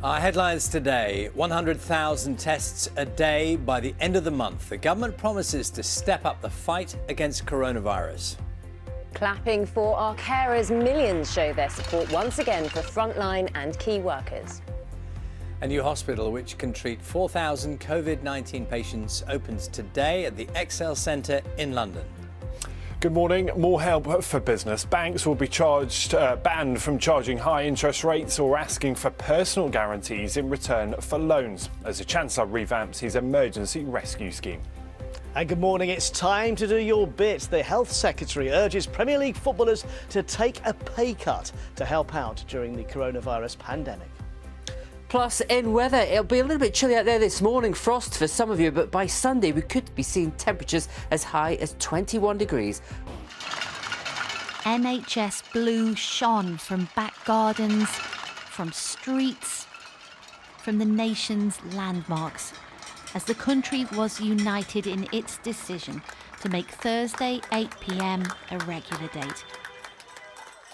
Our headlines today: 100,000 tests a day by the end of the month. The government promises to step up the fight against coronavirus. Clapping for our carers, millions show their support once again for frontline and key workers. A new hospital which can treat 4,000 Covid-19 patients opens today at the Excel Centre in London. Good morning. More help for business. Banks will be banned from charging high interest rates or asking for personal guarantees in return for loans as the Chancellor revamps his emergency rescue scheme. And good morning. It's time to do your bit. The Health Secretary urges Premier League footballers to take a pay cut to help out during the coronavirus pandemic. Plus, in weather, it'll be a little bit chilly out there this morning, frost for some of you, but by Sunday we could be seeing temperatures as high as 21 degrees. NHS blue shone from back gardens, from streets, from the nation's landmarks, as the country was united in its decision to make Thursday 8 p.m. a regular date,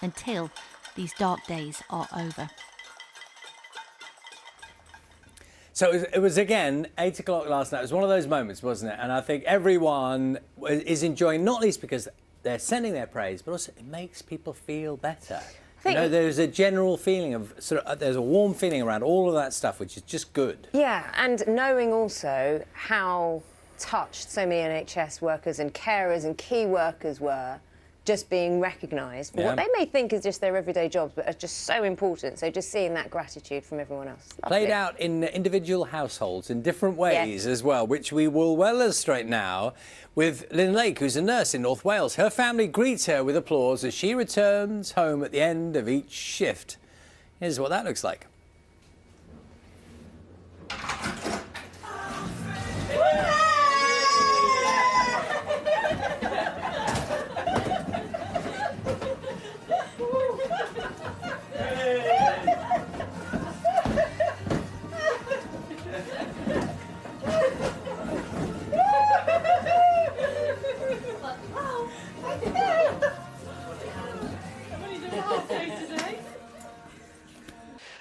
until these dark days are over. So it was again 8 o'clock last night. It was one of those moments, wasn't it? And I think everyone is enjoying, not least because they're sending their praise, but also it makes people feel better. You know, there's a general feeling of there's a warm feeling around all of that stuff, which is just good. Yeah, and knowing also how touched so many NHS workers and carers and key workers were, just being recognised for what they may think is just their everyday jobs, but are just so important. So just seeing that gratitude from everyone else. Lovely. Played out in individual households in different ways as well, which we will well illustrate now with Lynn Lake, who's a nurse in North Wales. Her family greets her with applause as she returns home at the end of each shift. Here's what that looks like.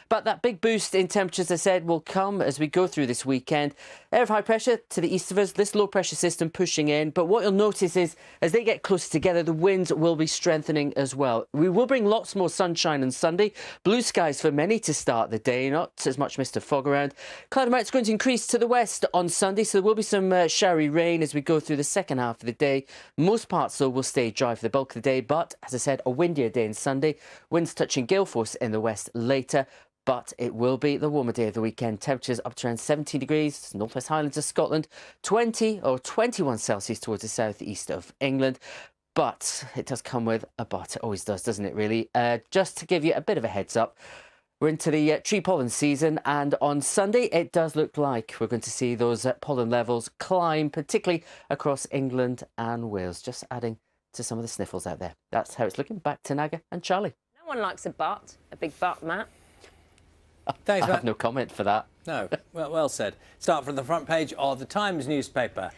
But that big boost in temperatures, as I said, will come as we go through this weekend. Air of high pressure to the east of us, this low pressure system pushing in. But what you'll notice is as they get closer together, the winds will be strengthening as well. We will bring lots more sunshine on Sunday. Blue skies for many to start the day, not as much mist or fog around. Cloud amount's going to increase to the west on Sunday, so there will be some showery rain as we go through the second half of the day. Most parts, though, will stay dry for the bulk of the day. But, as I said, a windier day on Sunday. Winds touching gale force in the west later. But it will be the warmer day of the weekend. Temperatures up to around 17 degrees, northwest Highlands of Scotland, 20 or 21 Celsius towards the southeast of England. But it does come with a but. It always does, doesn't it, really? Just to give you a bit of a heads up, we're into the tree pollen season, and on Sunday it does look like we're going to see those pollen levels climb, particularly across England and Wales, just adding to some of the sniffles out there. That's how it's looking. Back to Naga and Charlie. No one likes a but, a big but, Matt. Thanks, I have no comment for that. No, well said. Start from the front page of the Times newspaper.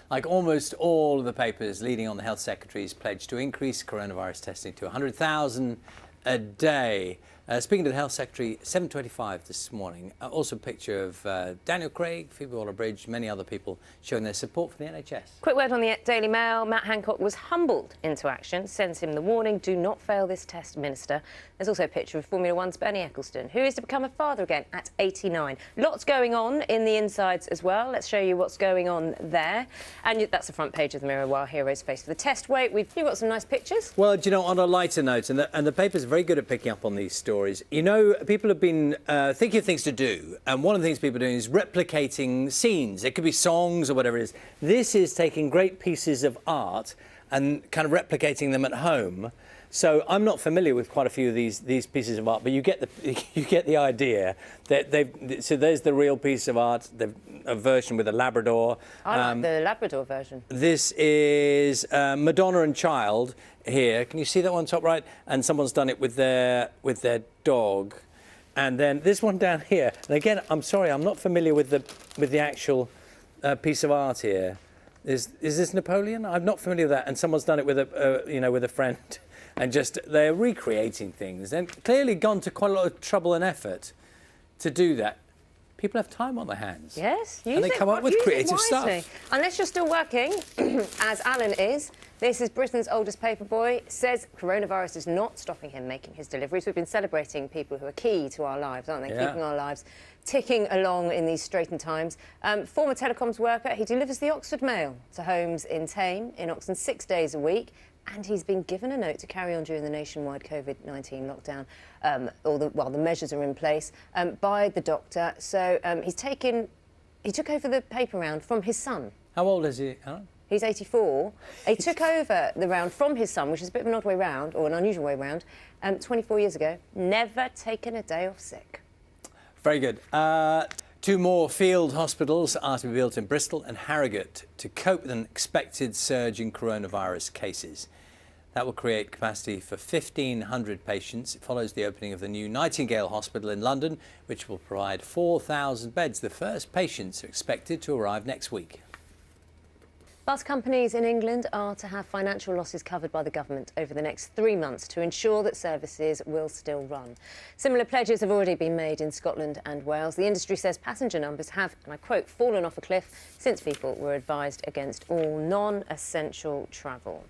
Like almost all of the papers leading on the Health Secretary's pledge to increase coronavirus testing to 100,000 a day. Speaking to the Health Secretary, 7:25 this morning. Also a picture of Daniel Craig, Phoebe Waller-Bridge, many other people showing their support for the NHS. Quick word on the Daily Mail. Matt Hancock was humbled into action, sends him the warning, do not fail this test, Minister. There's also a picture of Formula One's Bernie Ecclestone, who is to become a father again at 89. Lots going on in the insides as well. Let's show you what's going on there. And that's the front page of the Mirror while heroes face the test weight. You've got some nice pictures. Well, do you know, on a lighter note, and the paper's very good at picking up on these stories. You know, people have been thinking of things to do, and one of the things people are doing is replicating scenes. It could be songs or whatever it is. This is taking great pieces of art and kind of replicating them at home. So I'm not familiar with quite a few of these pieces of art, but you get the idea that so there's the real piece of art, a version with a Labrador. I like the Labrador version. This is Madonna and Child here. Can you see that one top right? And someone's done it with their dog. And then this one down here. And again, I'm sorry, I'm not familiar with the actual piece of art here. Is this Napoleon? I'm not familiar with that. And someone's done it with with a friend. And just they're recreating things and clearly gone to quite a lot of trouble and effort to do that. People have time on their hands. Yes, and they come up with creative stuff. Unless you're still working, as Alan is. This is Britain's oldest paperboy. Says coronavirus is not stopping him making his deliveries. We've been celebrating people who are key to our lives, aren't they? Yeah. Keeping our lives ticking along in these straitened times. Former telecoms worker, he delivers the Oxford Mail to homes in Tame, in Oxford, 6 days a week. And he's been given a note to carry on during the nationwide Covid-19 lockdown, while the measures are in place, by the doctor. So he took over the paper round from his son. How old is he, Alan? He's 84. He took over the round from his son, which is a bit of an odd way round, or an unusual way round, 24 years ago. Never taken a day off sick. Very good. 2 more field hospitals are to be built in Bristol and Harrogate to cope with an expected surge in coronavirus cases. That will create capacity for 1,500 patients. It follows the opening of the new Nightingale Hospital in London, which will provide 4,000 beds. The first patients are expected to arrive next week. Bus companies in England are to have financial losses covered by the government over the next 3 months to ensure that services will still run. Similar pledges have already been made in Scotland and Wales. The industry says passenger numbers have, and I quote, fallen off a cliff since people were advised against all non-essential travel.